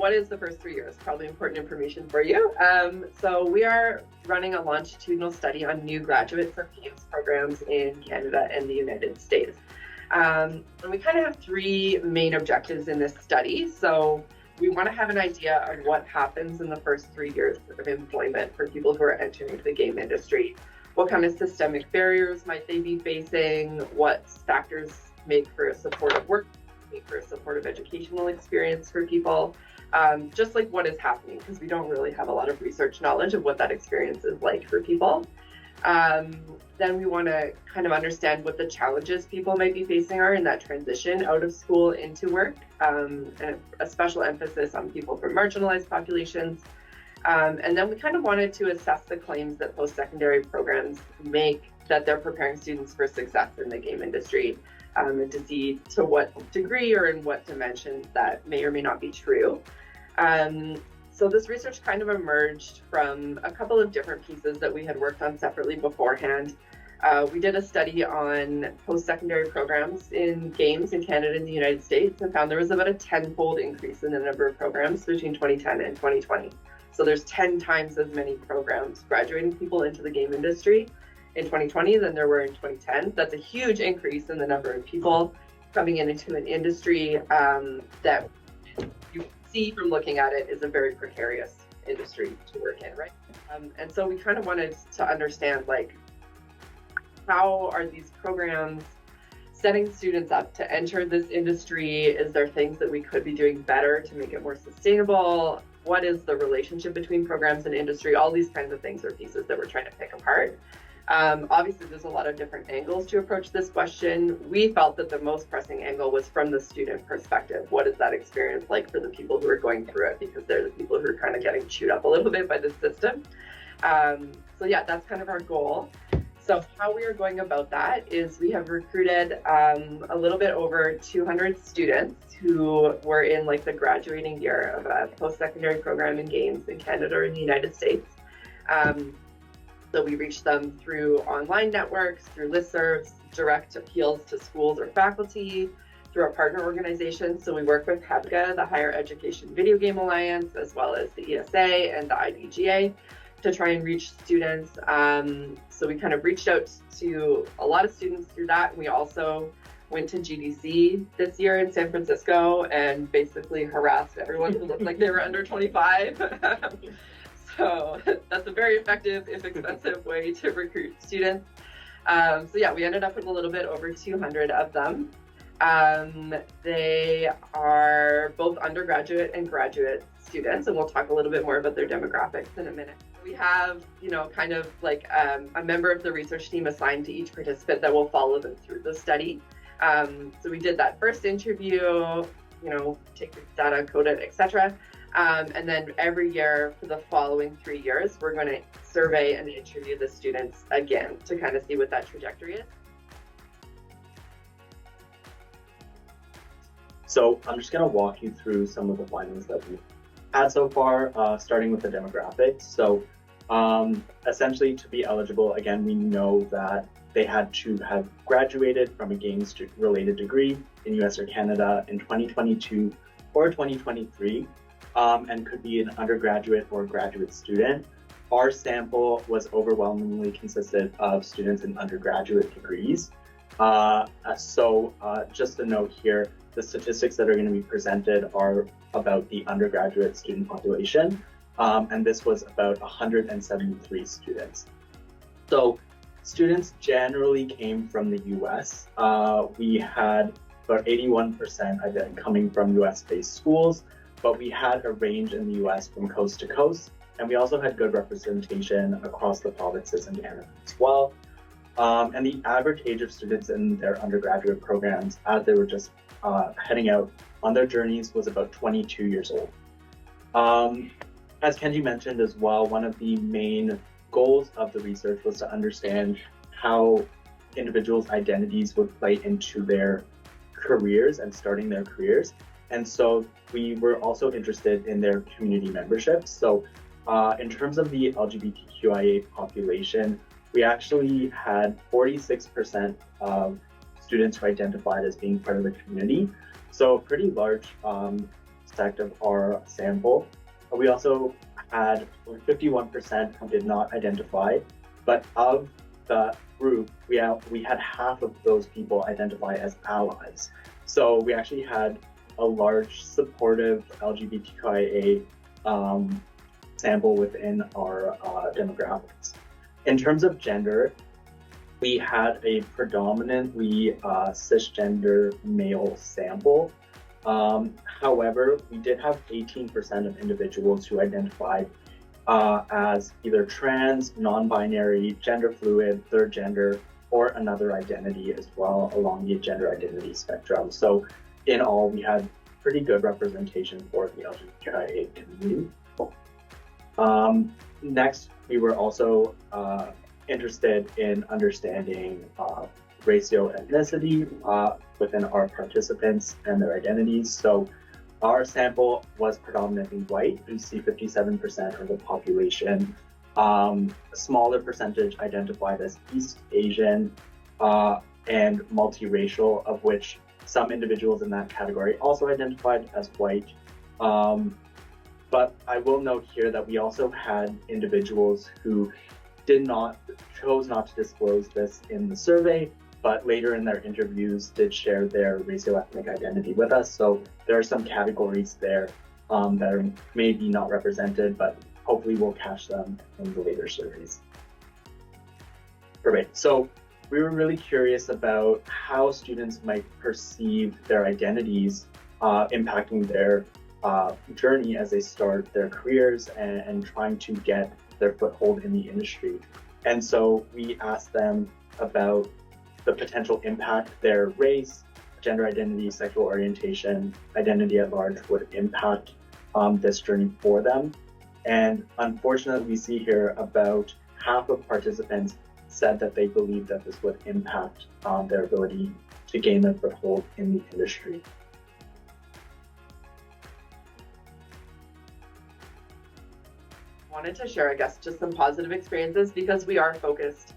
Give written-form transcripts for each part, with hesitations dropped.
what is the first 3 years? Probably important information for you. So we are running a longitudinal study on new graduate for games programs in Canada and the United States. And we kind of have three main objectives in this study. So we want to have an idea of what happens in the first 3 years of employment for people who are entering the game industry. What kind of systemic barriers might they be facing? What factors make for a supportive work, make for a supportive educational experience for people? Just like what is happening, because we don't really have a lot of research knowledge of what that experience is like for people. Then we want to kind of understand what the challenges people might be facing are in that transition out of school into work, and a special emphasis on people from marginalized populations. And then we kind of wanted to assess the claims that post-secondary programs make that they're preparing students for success in the game industry, and to see to what degree or in what dimensions that may or may not be true. So this research kind of emerged from a couple of different pieces that we had worked on separately beforehand. We did a study on post-secondary programs in games in Canada and the United States and found there was about a 10-fold increase in the number of programs between 2010 and 2020. So there's 10 times as many programs graduating people into the game industry in 2020 than there were in 2010. That's a huge increase in the number of people coming into an industry that you see from looking at it is a very precarious industry to work in, right? And so we kind of wanted to understand, like, how are these programs setting students up to enter this industry? Is there things that we could be doing better to make it more sustainable? What is the relationship between programs and industry? All these kinds of things are pieces that we're trying to pick apart. Obviously, there's a lot of different angles to approach this question. We felt that the most pressing angle was from the student perspective. What is that experience like for the people who are going through it? Because they're the people who are kind of getting chewed up a little bit by the system. So yeah, that's kind of our goal. So how we are going about that is we have recruited a little bit over 200 students who were in like the graduating year of a post-secondary program in games in Canada or in the United States. So we reached them through online networks, through listservs, direct appeals to schools or faculty, through our partner organizations. So we work with HEVGA, the Higher Education Video Game Alliance, as well as the ESA and the IDGA, to try and reach students. So we kind of reached out to a lot of students through that. We also went to GDC this year in San Francisco and basically harassed everyone who looked like they were under 25. So that's a very effective, if expensive, way to recruit students. So yeah, we ended up with a little bit over 200 of them. They are both undergraduate and graduate students, and we'll talk a little bit more about their demographics in a minute. We have, kind of like a member of the research team assigned to each participant that will follow them through the study. So we did that first interview, take the data, code it, etc. And then every year for the following 3 years, we're going to survey and interview the students again to kind of see what that trajectory is. So I'm just going to walk you through some of the findings that we've had so far, starting with the demographics. So essentially, to be eligible, again, we know that they had to have graduated from a games-related degree in US or Canada in 2022 or 2023, and could be an undergraduate or graduate student. Our sample was overwhelmingly consisted of students in undergraduate degrees. So just a note here, the statistics that are going to be presented are about the undergraduate student population, and this was about 173 students. So students generally came from the US. We had about 81% coming from US-based schools, but we had a range in the US from coast to coast, and we also had good representation across the provinces in Canada as well. And the average age of students in their undergraduate programs, as they were just heading out on their journeys, was about 22 years old. As Kenji mentioned as well, one of the main goals of the research was to understand how individuals' identities would play into their careers and starting their careers. And so we were also interested in their community membership. So in terms of the LGBTQIA population, we actually had 46% of students who identified as being part of the community. So a pretty large sect of our sample. We also had 51% who did not identify, but of the group, we had half of those people identify as allies. So we actually had a large supportive LGBTQIA sample within our demographics. In terms of gender, we had a predominantly cisgender male sample. However, we did have 18% of individuals who identified as either trans, non-binary, gender fluid, third gender, or another identity as well along the gender identity spectrum. So in all, we had pretty good representation for the LGBTQIA community. Next, we were also interested in understanding racial ethnicity within our participants and their identities. So our sample was predominantly white. You see 57% of the population. A smaller percentage identified as East Asian and multiracial, of which some individuals in that category also identified as white. But I will note here that we also had individuals who chose not to disclose this in the survey, but later in their interviews did share their racial ethnic identity with us. So there are some categories there that are maybe not represented, but hopefully we'll catch them in the later surveys. Perfect. So we were really curious about how students might perceive their identities impacting their journey as they start their careers and trying to get their foothold in the industry. And so we asked them about the potential impact their race, gender identity, sexual orientation, identity at large would impact this journey for them. And unfortunately, we see here about half of participants said that they believe that this would impact their ability to gain their foothold in the industry. Wanted to share, I guess, just some positive experiences because we are focused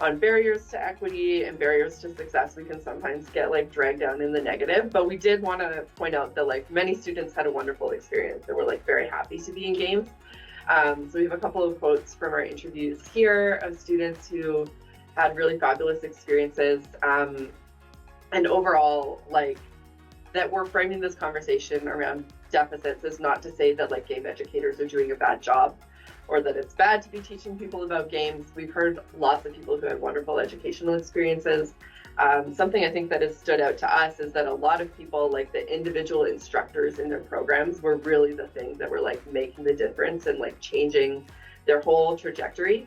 on barriers to equity and barriers to success. We can sometimes get dragged down in the negative, but we did want to point out that many students had a wonderful experience. They were very happy to be in games. So we have a couple of quotes from our interviews here of students who had really fabulous experiences. And overall, that we're framing this conversation around deficits is not to say that game educators are doing a bad job or that it's bad to be teaching people about games. We've heard lots of people who had wonderful educational experiences. Something I think that has stood out to us is that a lot of people, the individual instructors in their programs, were really the things that were making the difference and changing their whole trajectory.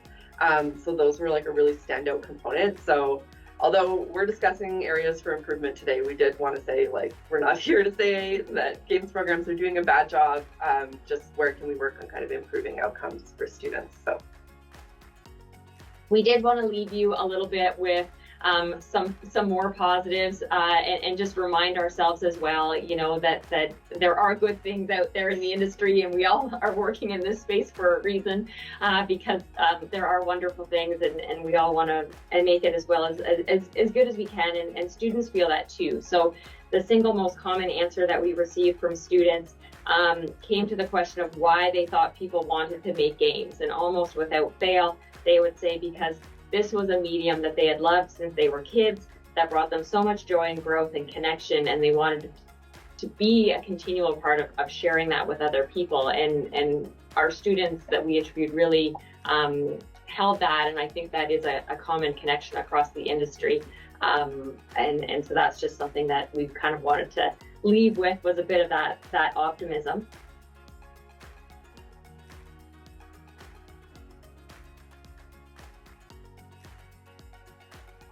So those were a really standout component. So although we're discussing areas for improvement today, we did want to say we're not here to say that games programs are doing a bad job. Just where can we work on kind of improving outcomes for students. So we did want to leave you a little bit with some more positives and just remind ourselves as well, that there are good things out there in the industry, and we all are working in this space for a reason, because there are wonderful things, and we all want to make it as well as good as we can, and students feel that too. So the single most common answer that we received from students came to the question of why they thought people wanted to make games, and almost without fail, they would say because this was a medium that they had loved since they were kids, that brought them so much joy and growth and connection, and they wanted to be a continual part of sharing that with other people. And our students that we interviewed really held that, and I think that is a common connection across the industry. And so that's just something that we've kind of wanted to leave with, was a bit of that optimism.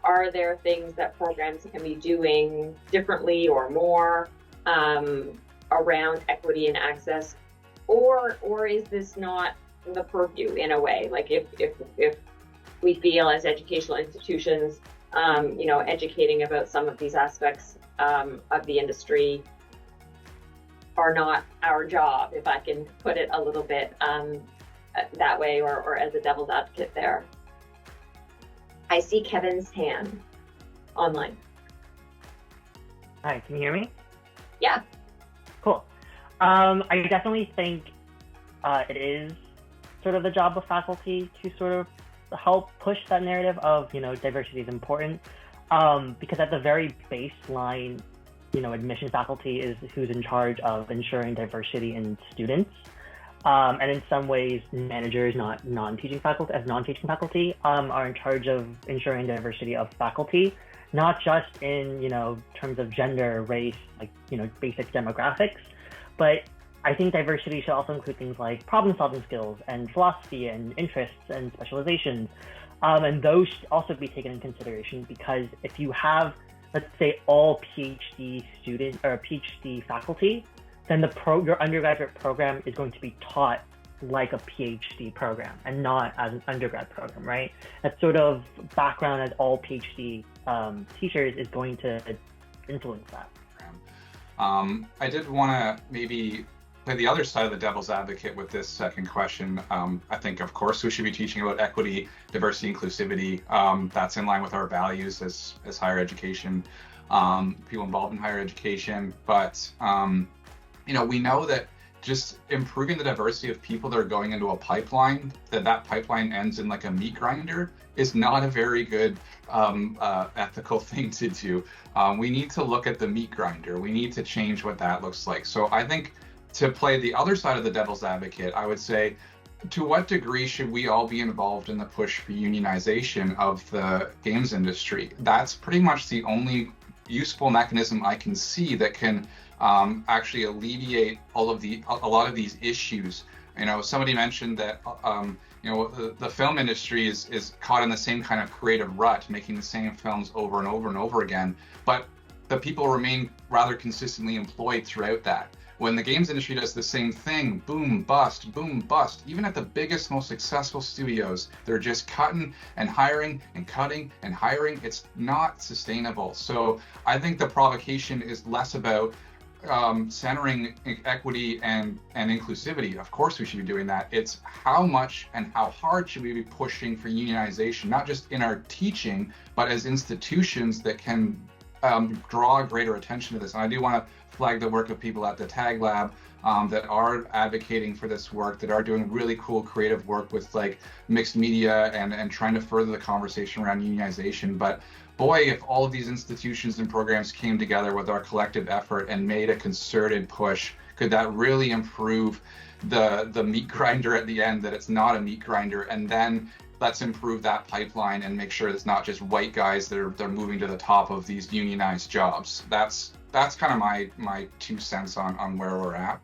Are there things that programs can be doing differently or more around equity and access, or is this not the purview in a way? If we feel as educational institutions, educating about some of these aspects of the industry are not our job, if I can put it a little bit that way, or as a devil's advocate there. I see Kevin's hand online. Hi, can you hear me? Yeah. Cool. I definitely think it is sort of the job of faculty to sort of help push that narrative of, diversity is important. Because at the very baseline, admission faculty is who's in charge of ensuring diversity in students. And in some ways, managers, not non-teaching faculty, are in charge of ensuring diversity of faculty, not just in, terms of gender, race, basic demographics, but I think diversity should also include things like problem-solving skills and philosophy and interests and specializations. And those should also be taken into consideration, because if you have, let's say, all PhD students or PhD faculty, then your undergraduate program is going to be taught like a PhD program and not as an undergrad program, right? That sort of background as all PhD teachers is going to influence that. I did want to maybe play the other side of the devil's advocate with this second question. I think, of course, we should be teaching about equity, diversity, inclusivity. That's in line with our values as higher education, people involved in higher education. But, we know that just improving the diversity of people that are going into a pipeline, that pipeline ends in like a meat grinder, is not a very good ethical thing to do. We need to look at the meat grinder. We need to change what that looks like. So I think, to play the other side of the devil's advocate, I would say, to what degree should we all be involved in the push for unionization of the games industry? That's pretty much the only useful mechanism I can see that can actually alleviate a lot of these issues. Somebody mentioned that the film industry is caught in the same kind of creative rut, making the same films over and over and over again, but the people remain rather consistently employed throughout that. When the games industry does the same thing, boom, bust, even at the biggest, most successful studios, they're just cutting and hiring and cutting and hiring. It's not sustainable. So I think the provocation is less about centering equity and inclusivity. Of course we should be doing that. It's how much and how hard should we be pushing for unionization, not just in our teaching, but as institutions that can draw greater attention to this. And I do want to flag the work of people at the Tag Lab that are advocating for this work, that are doing really cool creative work with like mixed media and trying to further the conversation around unionization. But boy, if all of these institutions and programs came together with our collective effort and made a concerted push, could that really improve the meat grinder at the end, that it's not a meat grinder? And then let's improve that pipeline and make sure it's not just white guys that are moving to the top of these unionized jobs. That's kind of my 2 cents on where we're at.